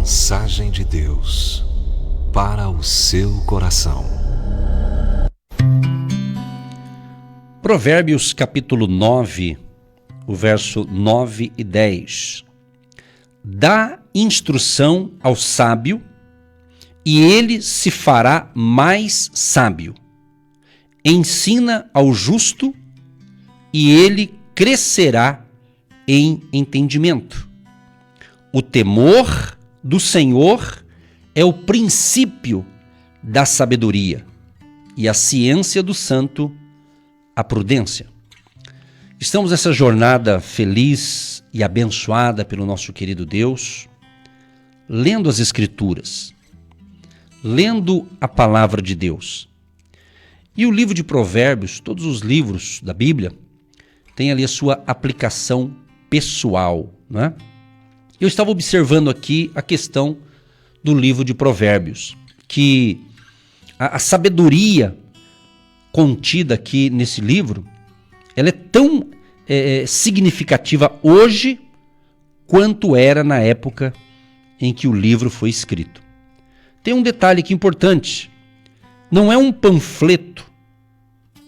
mensagem de Deus para o seu coração. Provérbios capítulo 9, o verso 9 e 10. Dá instrução ao sábio, e ele se fará mais sábio. Ensina ao justo, e ele crescerá em entendimento. O temor do Senhor é o princípio da sabedoria, e a ciência do santo, a prudência. Estamos nessa jornada feliz e abençoada pelo nosso querido Deus, lendo as Escrituras, lendo a palavra de Deus. E o livro de Provérbios, todos os livros da Bíblia, tem ali a sua aplicação pessoal, né? Eu estava observando aqui a questão do livro de Provérbios, que a sabedoria contida aqui nesse livro, ela é tão significativa hoje quanto era na época em que o livro foi escrito. Tem um detalhe aqui importante, não é um panfleto,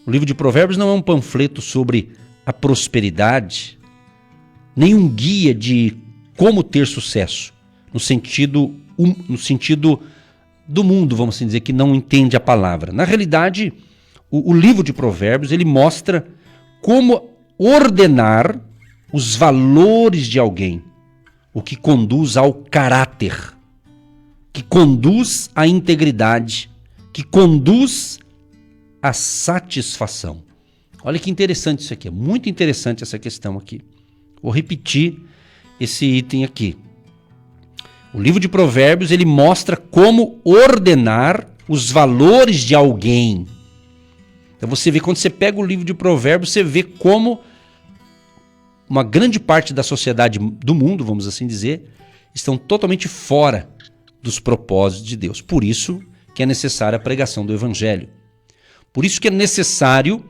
o livro de Provérbios não é um panfleto sobre a prosperidade, nem um guia de como ter sucesso, no sentido do mundo, vamos assim dizer, que não entende a palavra. Na realidade, o livro de Provérbios, ele mostra como ordenar os valores de alguém, o que conduz ao caráter, que conduz à integridade, que conduz à satisfação. Olha que interessante isso aqui, é muito interessante essa questão aqui. Vou repetir esse item aqui. O livro de Provérbios, ele mostra como ordenar os valores de alguém. Então você vê, quando você pega o livro de Provérbios, você vê como uma grande parte da sociedade do mundo, vamos assim dizer, estão totalmente fora dos propósitos de Deus. Por isso que é necessária a pregação do Evangelho. Por isso que é necessário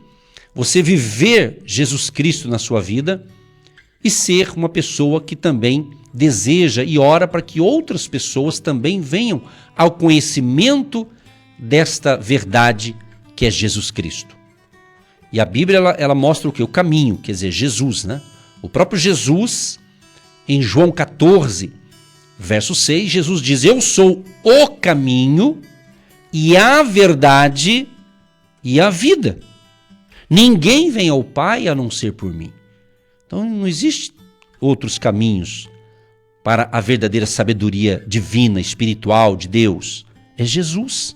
você viver Jesus Cristo na sua vida e ser uma pessoa que também deseja e ora para que outras pessoas também venham ao conhecimento desta verdade que é Jesus Cristo. E a Bíblia ela mostra o quê? O caminho, quer dizer, Jesus, né? O próprio Jesus, em João 14, verso 6, Jesus diz: eu sou o caminho e a verdade e a vida. Ninguém vem ao Pai a não ser por mim. Então não existe outros caminhos para a verdadeira sabedoria divina, espiritual de Deus. É Jesus.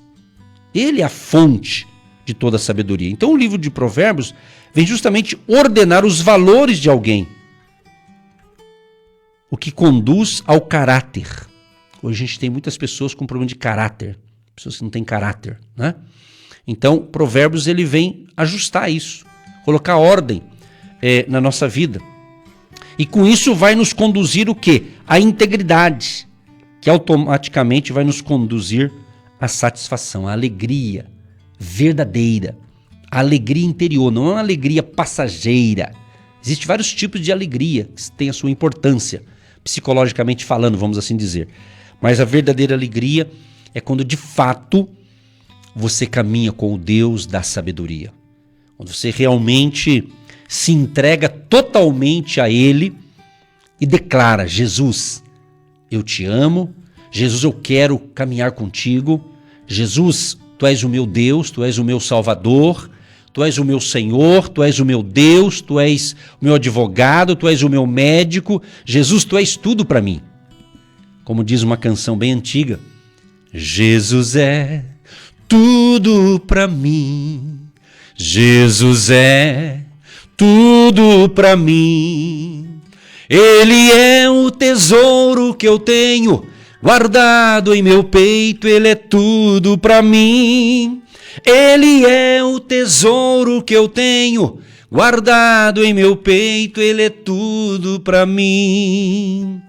Ele é a fonte de toda a sabedoria. Então o livro de Provérbios vem justamente ordenar os valores de alguém, o que conduz ao caráter. Hoje a gente tem muitas pessoas com problema de caráter, pessoas que não têm caráter, né? Então Provérbios ele vem ajustar isso, colocar ordem na nossa vida. E com isso vai nos conduzir o quê? A integridade, que automaticamente vai nos conduzir à satisfação, à alegria verdadeira, a alegria interior, não é uma alegria passageira. Existem vários tipos de alegria que têm a sua importância, psicologicamente falando, vamos assim dizer. Mas a verdadeira alegria é quando de fato você caminha com o Deus da sabedoria. Quando você realmente se entrega totalmente a Ele e declara: Jesus, eu te amo. Jesus, eu quero caminhar contigo. Jesus, Tu és o meu Deus, Tu és o meu Salvador, Tu és o meu Senhor, Tu és o meu Deus, Tu és o meu advogado, Tu és o meu médico. Jesus, Tu és tudo para mim. Como diz uma canção bem antiga: Jesus é tudo para mim. Jesus é tudo para mim. Ele é o tesouro que eu tenho guardado em meu peito. Ele é tudo para mim. Ele é o tesouro que eu tenho guardado em meu peito. Ele é tudo para mim.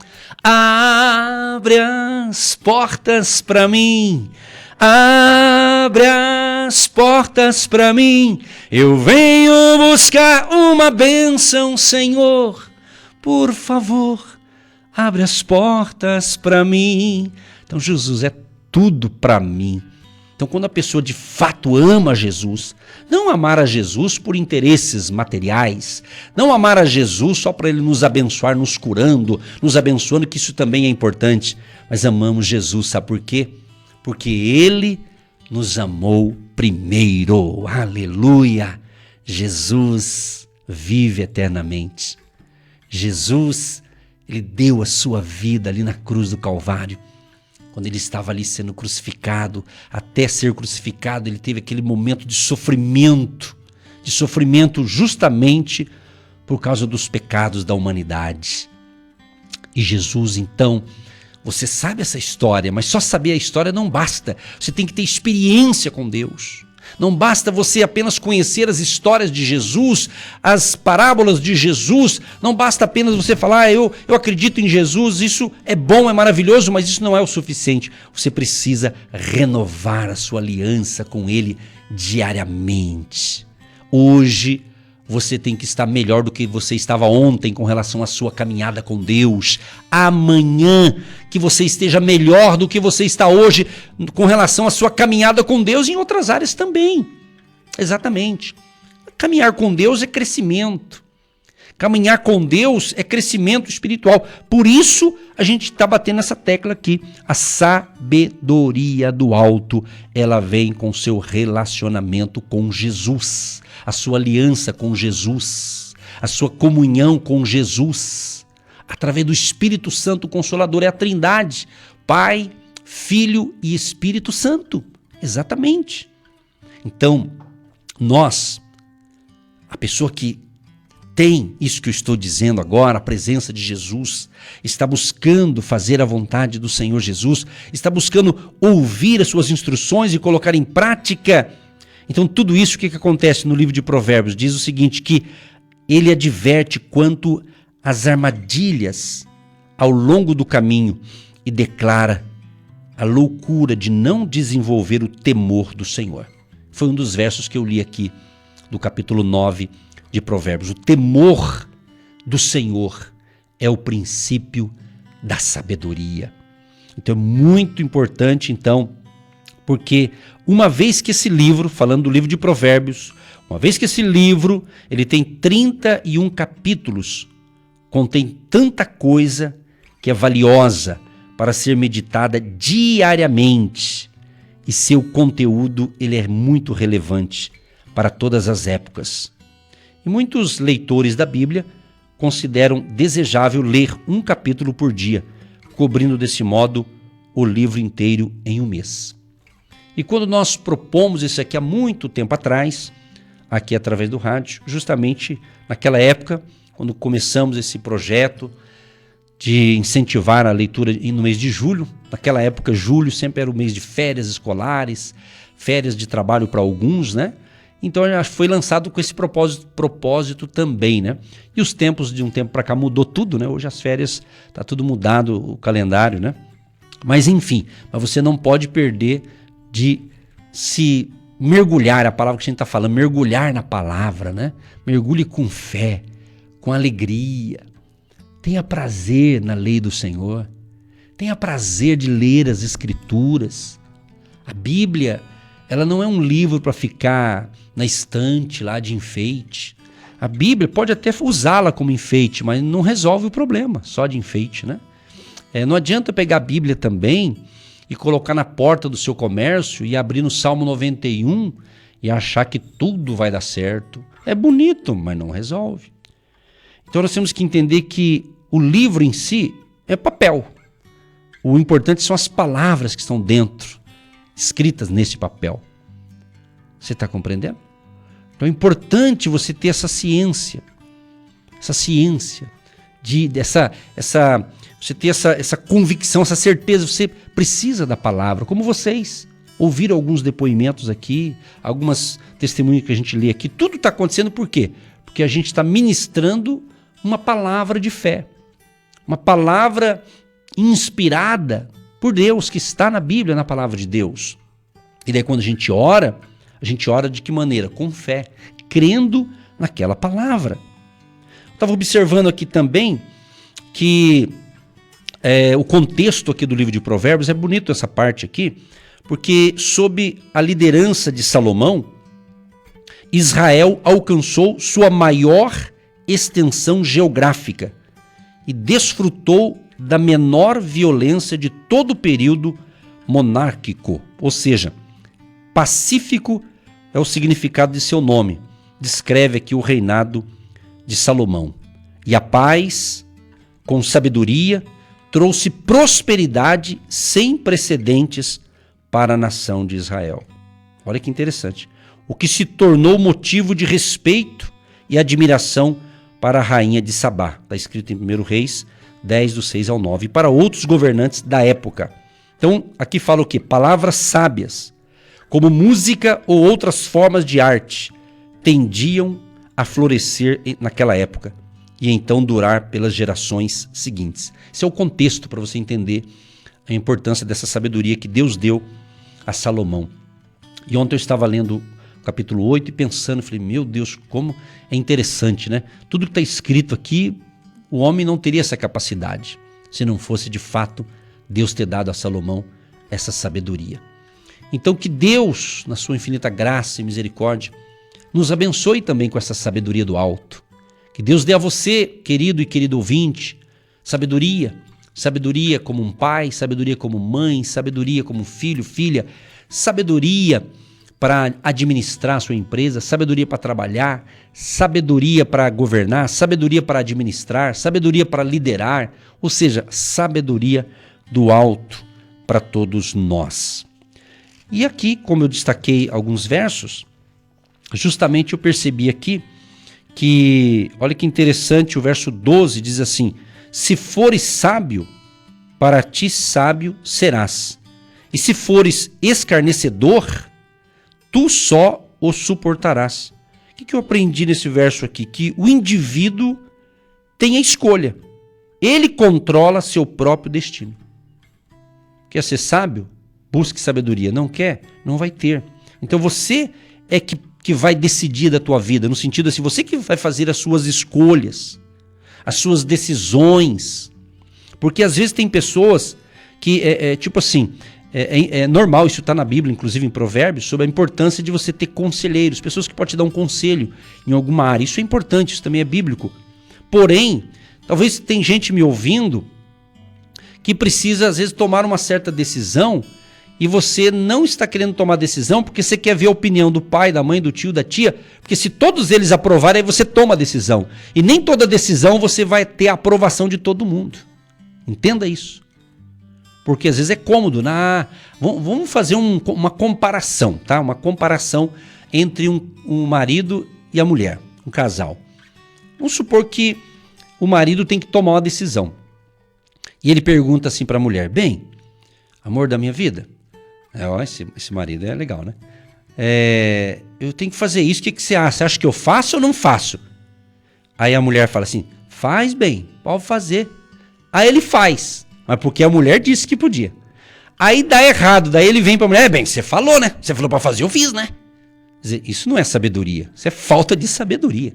Abre as portas para mim. Abre as portas para mim. Eu venho buscar uma bênção, Senhor. Por favor, abre as portas para mim. Então Jesus é tudo para mim. Então quando a pessoa de fato ama Jesus, não amar a Jesus por interesses materiais, não amar a Jesus só para ele nos abençoar, nos curando, nos abençoando, que isso também é importante, mas amamos Jesus, sabe por quê? Porque ele nos amou primeiro. Aleluia! Jesus vive eternamente. Jesus, ele deu a sua vida ali na cruz do Calvário. Quando ele estava ali sendo crucificado, até ser crucificado, ele teve aquele momento de sofrimento justamente por causa dos pecados da humanidade. E Jesus, então, você sabe essa história, mas só saber a história não basta. Você tem que ter experiência com Deus. Não basta você apenas conhecer as histórias de Jesus, as parábolas de Jesus. Não basta apenas você falar, eu acredito em Jesus, isso é bom, é maravilhoso, mas isso não é o suficiente. Você precisa renovar a sua aliança com Ele diariamente. Hoje você tem que estar melhor do que você estava ontem com relação à sua caminhada com Deus. Amanhã que você esteja melhor do que você está hoje com relação à sua caminhada com Deus em outras áreas também. Exatamente. Caminhar com Deus é crescimento. Caminhar com Deus é crescimento espiritual. Por isso a gente está batendo essa tecla aqui. A sabedoria do alto, ela vem com o seu relacionamento com Jesus, a sua aliança com Jesus, a sua comunhão com Jesus, através do Espírito Santo Consolador. É a Trindade, Pai, Filho e Espírito Santo. Exatamente. Então, a pessoa que tem isso que eu estou dizendo agora, a presença de Jesus, está buscando fazer a vontade do Senhor Jesus, está buscando ouvir as suas instruções e colocar em prática. Então tudo isso, o que acontece no livro de Provérbios? Diz o seguinte, que ele adverte quanto às armadilhas ao longo do caminho e declara a loucura de não desenvolver o temor do Senhor. Foi um dos versos que eu li aqui do capítulo 9 de Provérbios. O temor do Senhor é o princípio da sabedoria. Então é muito importante, porque uma vez que esse livro, falando do livro de Provérbios, uma vez que esse livro ele tem 31 capítulos, contém tanta coisa que é valiosa para ser meditada diariamente, e seu conteúdo ele é muito relevante para todas as épocas. E muitos leitores da Bíblia consideram desejável ler um capítulo por dia, cobrindo desse modo o livro inteiro em um mês. E quando nós propomos isso aqui há muito tempo atrás, aqui através do rádio, justamente naquela época, quando começamos esse projeto de incentivar a leitura no mês de julho, naquela época julho sempre era o mês de férias escolares, férias de trabalho para alguns, né? Então foi lançado com esse propósito também, né? E os tempos, de um tempo para cá, mudou tudo, né? Hoje as férias, está tudo mudado, o calendário, né? Mas enfim, você não pode perder de se mergulhar, a palavra que a gente está falando, mergulhar na palavra, né? Mergulhe com fé, com alegria. Tenha prazer na lei do Senhor. Tenha prazer de ler as Escrituras. A Bíblia, ela não é um livro para ficar na estante lá de enfeite. A Bíblia pode até usá-la como enfeite, mas não resolve o problema, só de enfeite, né? Não adianta pegar a Bíblia também e colocar na porta do seu comércio e abrir no Salmo 91 e achar que tudo vai dar certo. É bonito, mas não resolve. Então nós temos que entender que o livro em si é papel. O importante são as palavras que estão dentro, escritas nesse papel. Você está compreendendo? Então é importante você ter essa ciência, você ter essa convicção, essa certeza. Você precisa da palavra, como vocês ouviram alguns depoimentos aqui, algumas testemunhas que a gente lê aqui. Tudo está acontecendo por quê? Porque a gente está ministrando uma palavra de fé, uma palavra inspirada por Deus, que está na Bíblia, na palavra de Deus. E daí quando a gente ora de que maneira? Com fé, crendo naquela palavra. Eu estava observando aqui também que o contexto aqui do livro de Provérbios, é bonito essa parte aqui, porque sob a liderança de Salomão, Israel alcançou sua maior extensão geográfica e desfrutou da menor violência de todo o período monárquico, ou seja, pacífico é o significado de seu nome. Descreve aqui o reinado de Salomão. E a paz, com sabedoria, trouxe prosperidade sem precedentes para a nação de Israel. Olha que interessante. O que se tornou motivo de respeito e admiração para a rainha de Sabá. Está escrito em 1 Reis 10, do 6 ao 9. E para outros governantes da época. Então, aqui fala o quê? Palavras sábias, como música ou outras formas de arte, tendiam a florescer naquela época e então durar pelas gerações seguintes. Esse é o contexto para você entender a importância dessa sabedoria que Deus deu a Salomão. E ontem eu estava lendo o capítulo 8 e pensando, falei, meu Deus, como é interessante, né? Tudo que está escrito aqui, o homem não teria essa capacidade, se não fosse de fato Deus ter dado a Salomão essa sabedoria. Então que Deus, na sua infinita graça e misericórdia, nos abençoe também com essa sabedoria do alto. Que Deus dê a você, querido e querido ouvinte, sabedoria. Sabedoria como um pai, sabedoria como mãe, sabedoria como filho, filha, sabedoria para administrar a sua empresa, sabedoria para trabalhar, sabedoria para governar, sabedoria para administrar, sabedoria para liderar, ou seja, sabedoria do alto para todos nós. E aqui, como eu destaquei alguns versos, justamente eu percebi aqui que, olha que interessante, o verso 12 diz assim: se fores sábio, para ti sábio serás, e se fores escarnecedor, tu só o suportarás. O que eu aprendi nesse verso aqui? Que o indivíduo tem a escolha, ele controla seu próprio destino. Quer ser sábio? Busque sabedoria. Não quer? Não vai ter. Então você é que vai decidir da tua vida, no sentido assim, você que vai fazer as suas escolhas, as suas decisões. Porque às vezes tem pessoas que, tipo assim, é normal, isso está na Bíblia, inclusive em Provérbios, sobre a importância de você ter conselheiros, pessoas que podem te dar um conselho em alguma área. Isso é importante, isso também é bíblico. Porém, talvez tem gente me ouvindo que precisa, às vezes, tomar uma certa decisão e você não está querendo tomar decisão porque você quer ver a opinião do pai, da mãe, do tio, da tia, porque se todos eles aprovarem, aí você toma a decisão. E nem toda decisão você vai ter a aprovação de todo mundo. Entenda isso. Porque às vezes é cômodo. Vamos fazer uma comparação, tá? Uma comparação entre um marido e a mulher, um casal. Vamos supor que o marido tem que tomar uma decisão. E ele pergunta assim para a mulher: bem, amor da minha vida, esse marido é legal, né? Eu tenho que fazer isso, o que você acha? Você acha que eu faço ou não faço? Aí a mulher fala assim: faz, bem, pode fazer. Aí ele faz, mas porque a mulher disse que podia. Aí dá errado, daí ele vem para a mulher: bem, você falou, né? Você falou para fazer, eu fiz, né? Quer dizer, isso não é sabedoria, isso é falta de sabedoria.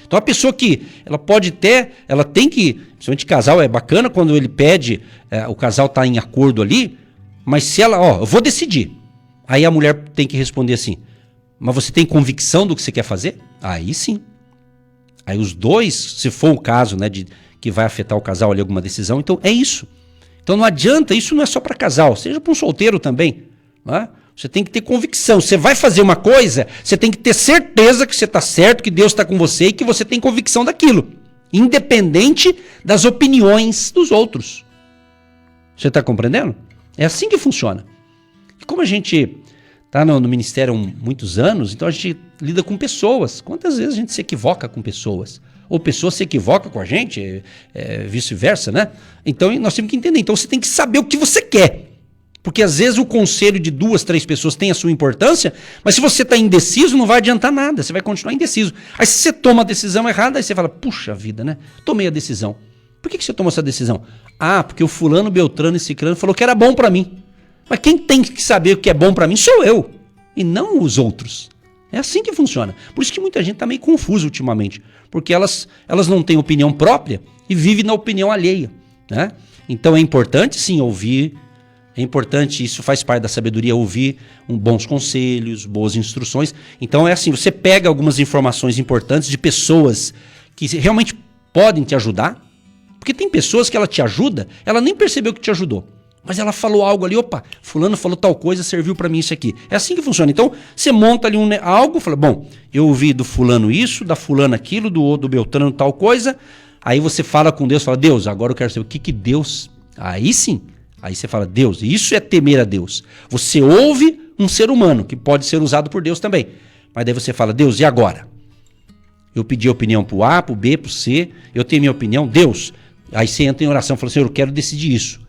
Então a pessoa que, ela tem que, principalmente casal, é bacana quando ele pede, o casal está em acordo ali, mas se ela, eu vou decidir. Aí a mulher tem que responder assim: mas você tem convicção do que você quer fazer? Aí sim. Aí os dois, se for o caso, né, que vai afetar o casal ali alguma decisão, então é isso. Então não adianta, isso não é só para casal, seja para um solteiro também, não é? Você tem que ter convicção. Você vai fazer uma coisa, você tem que ter certeza que você está certo, que Deus está com você e que você tem convicção daquilo, independente das opiniões dos outros. Você está compreendendo? É assim que funciona. E como a gente está no ministério há muitos anos, então a gente lida com pessoas. Quantas vezes a gente se equivoca com pessoas? Ou pessoas se equivocam com a gente, vice-versa, né? Então nós temos que entender. Então você tem que saber o que você quer. Porque às vezes o conselho de 2, 3 pessoas tem a sua importância, mas se você está indeciso, não vai adiantar nada, você vai continuar indeciso. Aí se você toma a decisão errada, aí você fala: puxa vida, né? Tomei a decisão. Por que você tomou essa decisão? Porque o fulano, beltrano e ciclano falou que era bom para mim. Mas quem tem que saber o que é bom para mim sou eu, e não os outros. É assim que funciona. Por isso que muita gente está meio confusa ultimamente, porque elas não têm opinião própria e vivem na opinião alheia, né? Então é importante sim ouvir, é importante, isso faz parte da sabedoria, ouvir bons conselhos, boas instruções. Então é assim, você pega algumas informações importantes de pessoas que realmente podem te ajudar, porque tem pessoas que ela te ajuda, ela nem percebeu que te ajudou. Mas ela falou algo ali, opa, fulano falou tal coisa, serviu pra mim isso aqui. É assim que funciona. Então, você monta ali algo, fala, bom, eu ouvi do fulano isso, da fulana aquilo, do Beltrano tal coisa. Aí você fala com Deus, fala, Deus, agora eu quero saber o que Deus... Aí sim, aí você fala, Deus, isso é temer a Deus. Você ouve um ser humano, que pode ser usado por Deus também. Mas daí você fala, Deus, e agora? Eu pedi a opinião pro A, pro B, pro C, eu tenho minha opinião, Deus. Aí você entra em oração e fala, Senhor, eu quero decidir isso.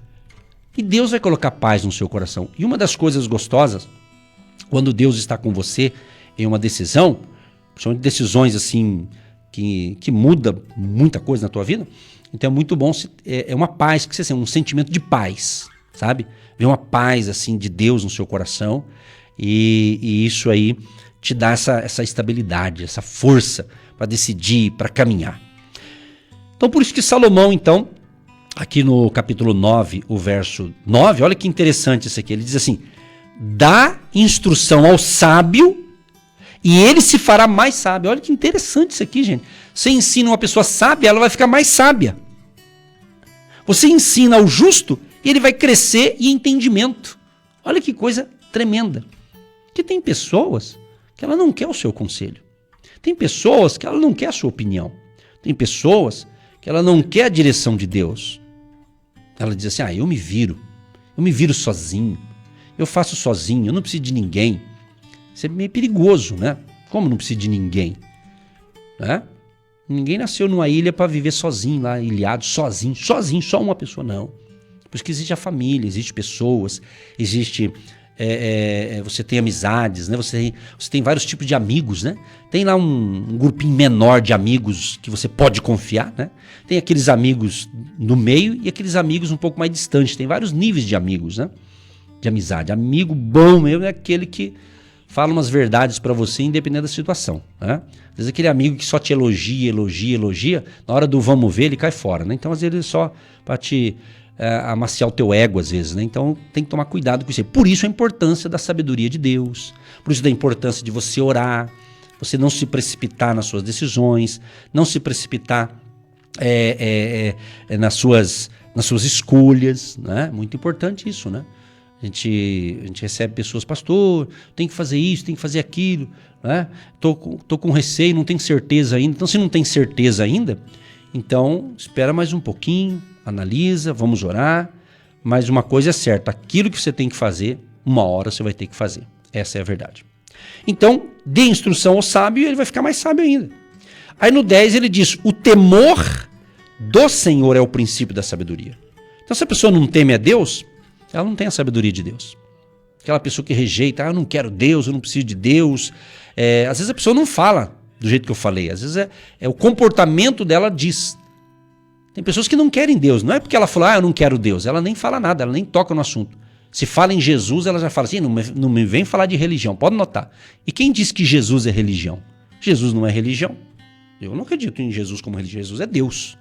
E Deus vai colocar paz no seu coração. E uma das coisas gostosas, quando Deus está com você em uma decisão, são decisões assim que muda muita coisa na tua vida, então é muito bom, é uma paz, que você um sentimento de paz, sabe? Vem uma paz assim de Deus no seu coração e isso aí te dá essa estabilidade, essa força para decidir, para caminhar. Então por isso que Salomão, então, aqui no capítulo 9, o verso 9, olha que interessante isso aqui, ele diz assim, dá instrução ao sábio e ele se fará mais sábio. Olha que interessante isso aqui, gente. Você ensina uma pessoa sábia, ela vai ficar mais sábia. Você ensina ao justo e ele vai crescer em entendimento. Olha que coisa tremenda. Porque tem pessoas que ela não quer o seu conselho. Tem pessoas que ela não quer a sua opinião. Tem pessoas que ela não quer a direção de Deus. Ela diz assim, eu me viro sozinho, eu faço sozinho, eu não preciso de ninguém. Isso é meio perigoso, né? Como não precisa de ninguém? Né? Ninguém nasceu numa ilha para viver sozinho, lá ilhado, sozinho, só uma pessoa, não. Por isso que existe a família, existe pessoas, existe... você tem amizades, né? Você tem vários tipos de amigos, né? Tem lá um grupinho menor de amigos que você pode confiar, né? Tem aqueles amigos no meio e aqueles amigos um pouco mais distantes. Tem vários níveis de amigos, né? De amizade. Amigo bom mesmo é aquele que fala umas verdades pra você independente da situação, né? Às vezes aquele amigo que só te elogia, na hora do vamos ver ele cai fora, né? Então às vezes ele só pra te... amaciar o teu ego às vezes, né? Então tem que tomar cuidado com isso. Por isso a importância da sabedoria de Deus, por isso da importância de você orar, você não se precipitar nas suas decisões, não se precipitar nas suas escolhas, né? Muito importante isso, né? A gente recebe pessoas, pastor, tem que fazer isso, tem que fazer aquilo, né? Tô com receio, não tenho certeza ainda. Então se não tem certeza ainda, então espera mais um pouquinho, analisa, vamos orar, mas uma coisa é certa, aquilo que você tem que fazer, uma hora você vai ter que fazer. Essa é a verdade. Então, dê instrução ao sábio e ele vai ficar mais sábio ainda. Aí no 10 ele diz, o temor do Senhor é o princípio da sabedoria. Então se a pessoa não teme a Deus, ela não tem a sabedoria de Deus. Aquela pessoa que rejeita, eu não quero Deus, eu não preciso de Deus. Às vezes a pessoa não fala do jeito que eu falei, às vezes o comportamento dela diz. Tem pessoas que não querem Deus, não é porque ela falou, eu não quero Deus, ela nem fala nada, ela nem toca no assunto. Se fala em Jesus, ela já fala assim, não me vem falar de religião, pode notar. E quem diz que Jesus é religião? Jesus não é religião. Eu não acredito em Jesus como religião, Jesus é Deus.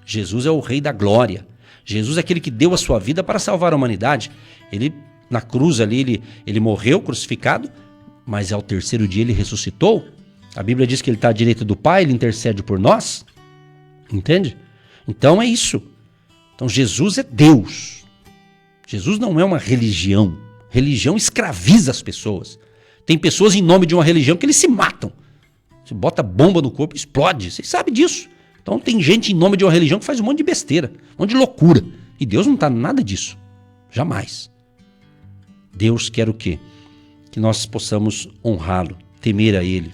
Jesus é o Rei da Glória. Jesus é aquele que deu a sua vida para salvar a humanidade. Ele, na cruz ali, ele morreu crucificado, mas ao terceiro dia ele ressuscitou. A Bíblia diz que ele está à direita do Pai, ele intercede por nós. Entende? Então é isso. Então Jesus é Deus. Jesus não é uma religião. Religião escraviza as pessoas. Tem pessoas em nome de uma religião que eles se matam. Você bota bomba no corpo e explode. Vocês sabem disso. Então tem gente em nome de uma religião que faz um monte de besteira, um monte de loucura. E Deus não está nada disso. Jamais. Deus quer o quê? Que nós possamos honrá-lo, temer a Ele.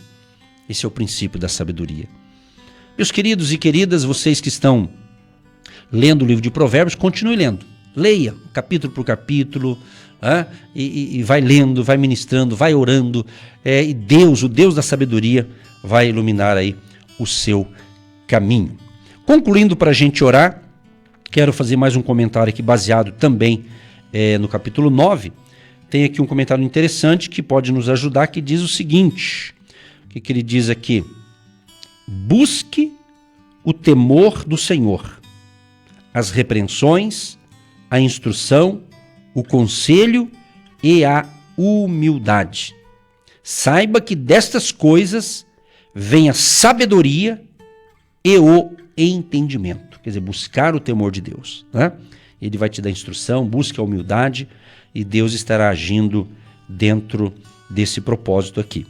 Esse é o princípio da sabedoria. Meus queridos e queridas, vocês que estão lendo o livro de Provérbios, continue lendo. Leia capítulo por capítulo, e vai lendo, vai ministrando, vai orando. E Deus, o Deus da sabedoria, vai iluminar aí o seu caminho. Concluindo para a gente orar, quero fazer mais um comentário aqui baseado também no capítulo 9. Tem aqui um comentário interessante que pode nos ajudar, que diz o seguinte, o que ele diz aqui? Busque o temor do Senhor, as repreensões, a instrução, o conselho e a humildade. Saiba que destas coisas vem a sabedoria e o entendimento. Quer dizer, buscar o temor de Deus, né? Ele vai te dar instrução, busque a humildade e Deus estará agindo dentro desse propósito aqui.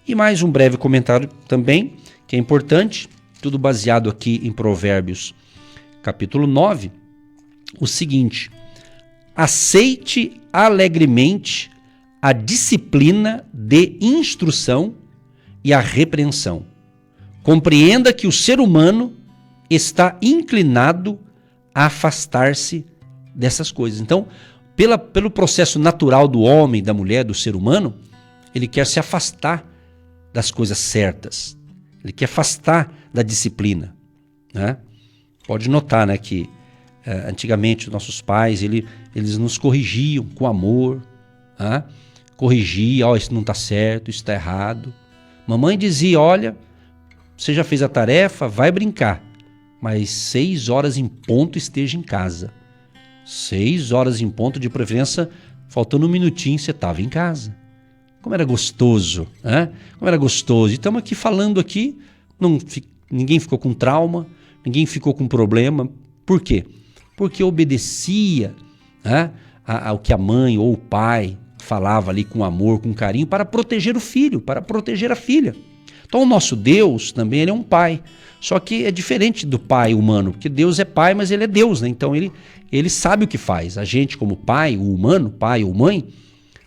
E mais um breve comentário também, que é importante, tudo baseado aqui em Provérbios capítulo 9, o seguinte: aceite alegremente a disciplina de instrução e a repreensão. Compreenda que o ser humano está inclinado a afastar-se dessas coisas. Então, pelo processo natural do homem, da mulher, do ser humano, ele quer se afastar das coisas certas. Ele quer afastar da disciplina, né? Pode notar, né, que antigamente os nossos pais, eles nos corrigiam com amor, né? Corrigia, isso não está certo, isso está errado. Mamãe dizia, olha, você já fez a tarefa, vai brincar, mas 6 horas em ponto esteja em casa. 6 horas em ponto, de preferência, faltando um minutinho, você estava em casa. Como era gostoso, né? Como era gostoso. E estamos aqui falando aqui, ninguém ficou com trauma, ninguém ficou com problema. Por quê? Porque obedecia, né, ao que a mãe ou o pai falava ali com amor, com carinho, para proteger o filho, para proteger a filha. Então o nosso Deus também, ele é um pai. Só que é diferente do pai humano, porque Deus é pai, mas ele é Deus, né? Então ele sabe o que faz. A gente, como pai, o humano, pai ou mãe,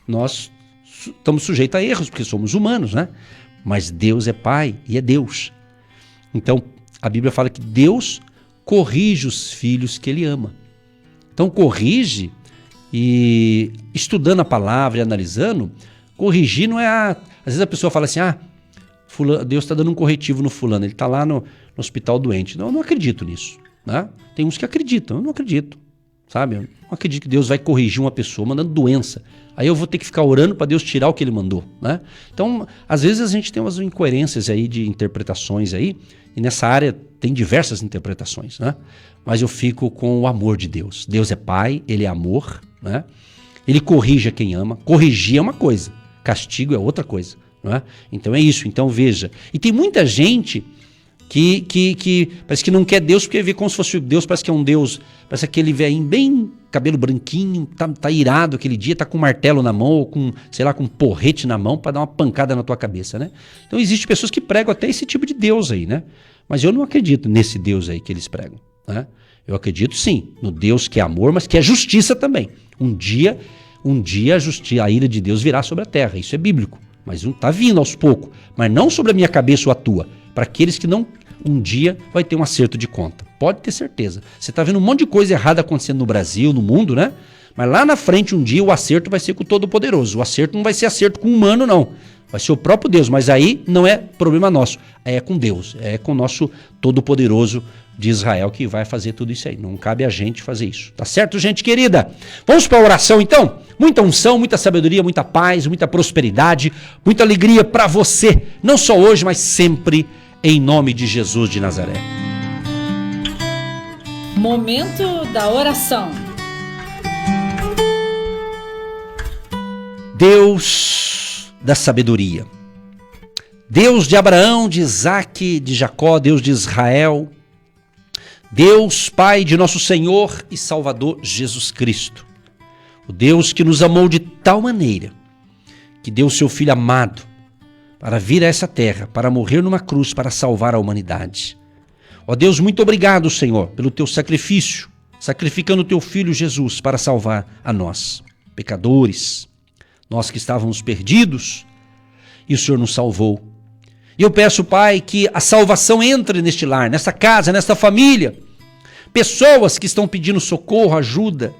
nós estamos sujeitos a erros, porque somos humanos, né? Mas Deus é pai e é Deus. Então a Bíblia fala que Deus corrige os filhos que ele ama. Então corrige, e estudando a palavra e analisando, corrigir não é às vezes a pessoa fala assim, Deus está dando um corretivo no fulano, ele está lá no hospital doente. Não, eu não acredito nisso, né? Tem uns que acreditam, eu não acredito, sabe? Eu não acredito que Deus vai corrigir uma pessoa mandando doença. Aí eu vou ter que ficar orando para Deus tirar o que ele mandou, né? Então, às vezes a gente tem umas incoerências aí de interpretações aí, e nessa área tem diversas interpretações, né? Mas eu fico com o amor de Deus. Deus é pai, ele é amor, né? Ele corrige a quem ama. Corrigir é uma coisa, castigo é outra coisa, não é? Então é isso. Então veja, e tem muita gente que parece que não quer Deus, porque vê como se fosse Deus, parece que é um Deus, parece aquele velhinho bem cabelo branquinho, tá irado aquele dia, tá com um martelo na mão ou com, sei lá, com um porrete na mão para dar uma pancada na tua cabeça, né? Então existem pessoas que pregam até esse tipo de Deus aí, né? Mas eu não acredito nesse Deus aí que eles pregam, né? Eu acredito sim no Deus que é amor, mas que é justiça também. Um dia a ira de Deus virá sobre a terra, isso é bíblico, mas está vindo aos poucos, mas não sobre a minha cabeça ou a tua, para aqueles que não, um dia vai ter um acerto de conta, pode ter certeza. Você está vendo um monte de coisa errada acontecendo no Brasil, no mundo, né? Mas lá na frente um dia o acerto vai ser com o Todo-Poderoso, o acerto não vai ser acerto com o humano não, vai ser o próprio Deus, mas aí não é problema nosso, é com Deus, é com o nosso Todo-Poderoso de Israel que vai fazer tudo isso aí. Não cabe a gente fazer isso. Tá certo, gente querida? Vamos para a oração então? Muita unção, muita sabedoria, muita paz, muita prosperidade, muita alegria para você. Não só hoje, mas sempre, em nome de Jesus de Nazaré. Momento da oração. Deus da sabedoria. Deus de Abraão, de Isaque, de Jacó, Deus de Israel, Deus, Pai de nosso Senhor e Salvador Jesus Cristo, o Deus que nos amou de tal maneira, que deu o seu Filho amado para vir a essa terra, para morrer numa cruz, para salvar a humanidade. Ó Deus, muito obrigado, Senhor, pelo teu sacrifício, sacrificando o teu Filho Jesus para salvar a nós, pecadores, nós que estávamos perdidos, e o Senhor nos salvou. E eu peço, Pai, que a salvação entre neste lar, nesta casa, nesta família. Pessoas que estão pedindo socorro, ajuda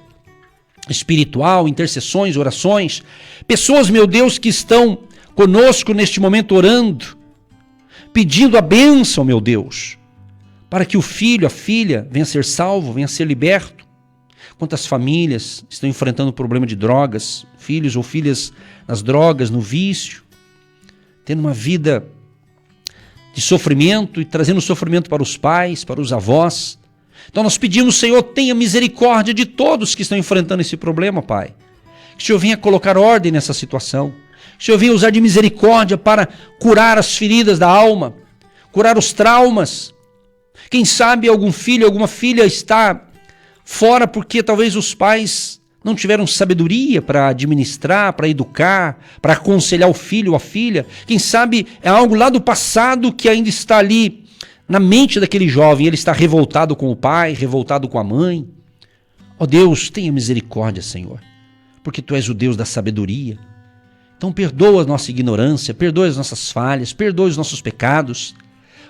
espiritual, intercessões, orações. Pessoas, meu Deus, que estão conosco neste momento orando, pedindo a bênção, meu Deus, para que o filho, a filha, venha a ser salvo, venha a ser liberto. Quantas famílias estão enfrentando o problema de drogas, filhos ou filhas nas drogas, no vício, tendo uma vida de sofrimento e trazendo sofrimento para os pais, para os avós. Então nós pedimos, Senhor, tenha misericórdia de todos que estão enfrentando esse problema, Pai. Que o Senhor venha colocar ordem nessa situação. Que o Senhor venha usar de misericórdia para curar as feridas da alma, curar os traumas. Quem sabe algum filho, alguma filha está fora porque talvez os pais não tiveram sabedoria para administrar, para educar, para aconselhar o filho ou a filha. Quem sabe é algo lá do passado que ainda está ali na mente daquele jovem. Ele está revoltado com o pai, revoltado com a mãe. Ó Deus, tenha misericórdia, Senhor, porque Tu és o Deus da sabedoria. Então perdoa a nossa ignorância, perdoa as nossas falhas, perdoa os nossos pecados,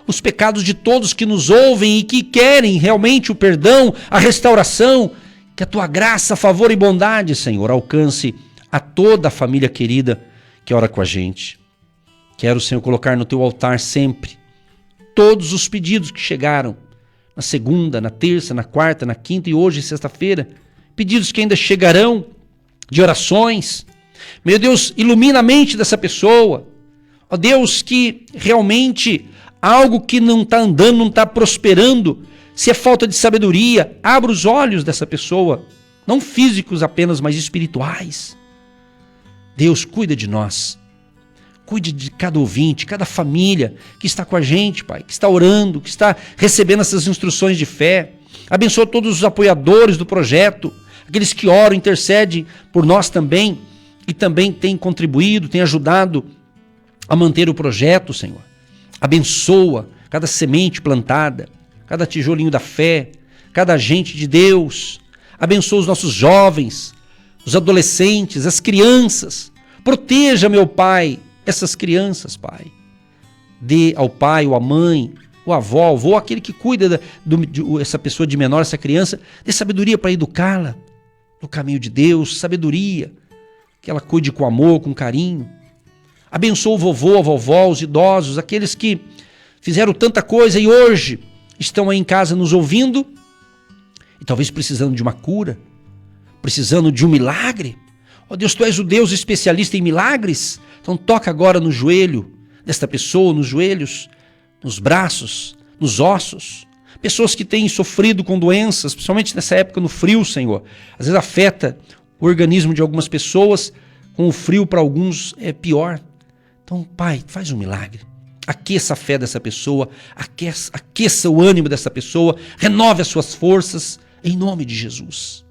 os pecados de todos que nos ouvem e que querem realmente o perdão, a restauração. Que a Tua graça, favor e bondade, Senhor, alcance a toda a família querida que ora com a gente. Quero, Senhor, colocar no Teu altar sempre todos os pedidos que chegaram na segunda, na terça, na quarta, na quinta e hoje, sexta-feira. Pedidos que ainda chegarão de orações. Meu Deus, ilumina a mente dessa pessoa. Ó Deus, que realmente algo que não está andando, não está prosperando, se é falta de sabedoria, abra os olhos dessa pessoa, não físicos apenas, mas espirituais. Deus, cuida de nós. Cuide de cada ouvinte, cada família que está com a gente, Pai, que está orando, que está recebendo essas instruções de fé. Abençoa todos os apoiadores do projeto, aqueles que oram, intercedem por nós também, e também têm contribuído, têm ajudado a manter o projeto, Senhor. Abençoa cada semente plantada, cada tijolinho da fé, cada agente de Deus. Abençoa os nossos jovens, os adolescentes, as crianças. Proteja, meu Pai, essas crianças, Pai. Dê ao pai ou à mãe, o avó, o avô, aquele que cuida essa pessoa de menor, essa criança, dê sabedoria para educá-la no caminho de Deus, sabedoria, que ela cuide com amor, com carinho. Abençoa o vovô, a vovó, os idosos, aqueles que fizeram tanta coisa e hoje estão aí em casa nos ouvindo e talvez precisando de uma cura, precisando de um milagre. Ó Deus, Tu és o Deus especialista em milagres. Então toca agora no joelho desta pessoa, nos joelhos, nos braços, nos ossos. Pessoas que têm sofrido com doenças, principalmente nessa época no frio, Senhor. Às vezes afeta o organismo de algumas pessoas, com o frio para alguns é pior. Então, Pai, faz um milagre. Aqueça a fé dessa pessoa, aqueça o ânimo dessa pessoa, renove as suas forças, em nome de Jesus.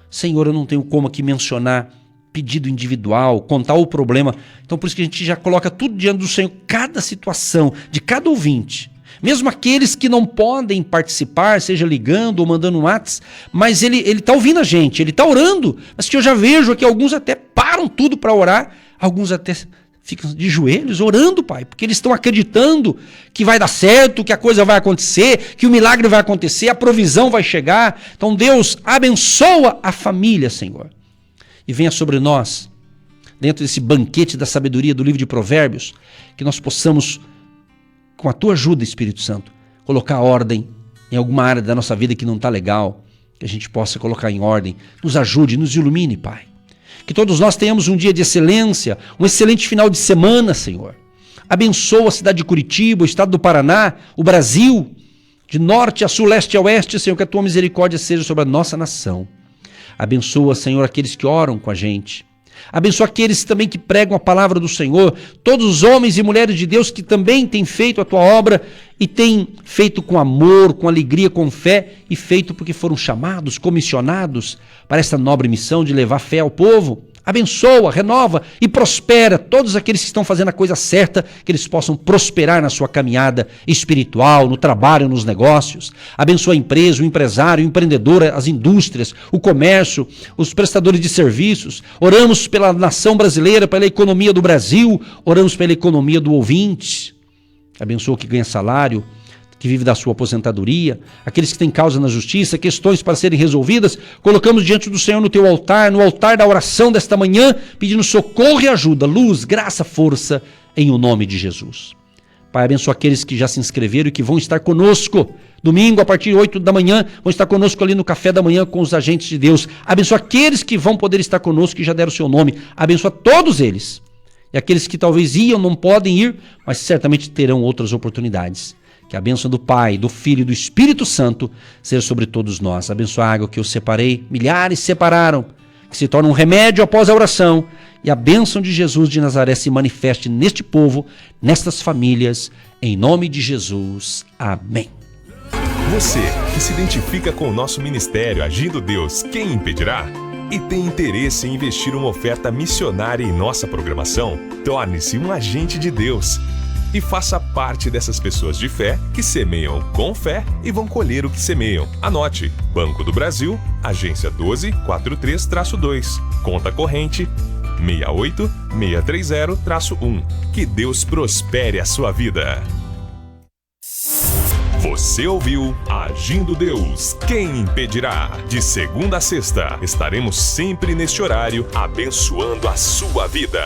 Senhor, eu não tenho como aqui mencionar pedido individual, contar o problema. Então por isso que a gente já coloca tudo diante do Senhor, cada situação de cada ouvinte. Mesmo aqueles que não podem participar, seja ligando ou mandando um WhatsApp, mas ele está ouvindo a gente, ele está orando. Mas que eu já vejo que alguns até param tudo para orar, alguns até ficam de joelhos orando, Pai, porque eles estão acreditando que vai dar certo, que a coisa vai acontecer, que o milagre vai acontecer, a provisão vai chegar. Então Deus, abençoa a família, Senhor. E venha sobre nós, dentro desse banquete da sabedoria do livro de Provérbios, que nós possamos, com a Tua ajuda, Espírito Santo, colocar ordem em alguma área da nossa vida que não está legal, que a gente possa colocar em ordem. Nos ajude, nos ilumine, Pai. Que todos nós tenhamos um dia de excelência, um excelente final de semana, Senhor. Abençoa a cidade de Curitiba, o estado do Paraná, o Brasil, de norte a sul, leste a oeste, Senhor, que a Tua misericórdia seja sobre a nossa nação. Abençoa, Senhor, aqueles que oram com a gente. Abençoa aqueles também que pregam a palavra do Senhor. Todos os homens e mulheres de Deus que também têm feito a Tua obra e têm feito com amor, com alegria, com fé e feito porque foram chamados, comissionados para esta nobre missão de levar fé ao povo. Abençoa, renova e prospera todos aqueles que estão fazendo a coisa certa, que eles possam prosperar na sua caminhada espiritual, no trabalho, nos negócios. Abençoa a empresa, o empresário, o empreendedor, as indústrias, o comércio, os prestadores de serviços. Oramos pela nação brasileira, pela economia do Brasil, oramos pela economia do ouvinte. Abençoa o que ganha salário, que vive da sua aposentadoria, aqueles que têm causa na justiça, questões para serem resolvidas, colocamos diante do Senhor no Teu altar, no altar da oração desta manhã, pedindo socorro e ajuda, luz, graça, força, em o nome de Jesus. Pai, abençoa aqueles que já se inscreveram e que vão estar conosco, domingo a partir de 8 da manhã, vão estar conosco ali no café da manhã com os agentes de Deus. Abençoa aqueles que vão poder estar conosco, que já deram o seu nome, abençoa todos eles. E aqueles que talvez iam, não podem ir, mas certamente terão outras oportunidades. Que a bênção do Pai, do Filho e do Espírito Santo seja sobre todos nós. Abençoa a água que eu separei, milhares separaram, que se torna um remédio após a oração. E a bênção de Jesus de Nazaré se manifeste neste povo, nestas famílias, em nome de Jesus. Amém. Você que se identifica com o nosso ministério Agindo Deus, quem impedirá? E tem interesse em investir uma oferta missionária em nossa programação? Torne-se um agente de Deus e faça parte dessas pessoas de fé que semeiam com fé e vão colher o que semeiam. Anote: Banco do Brasil, agência 12432-2, conta corrente 68630-1. Que Deus prospere a sua vida. Você ouviu Agindo Deus, quem impedirá? De segunda a sexta, estaremos sempre neste horário abençoando a sua vida.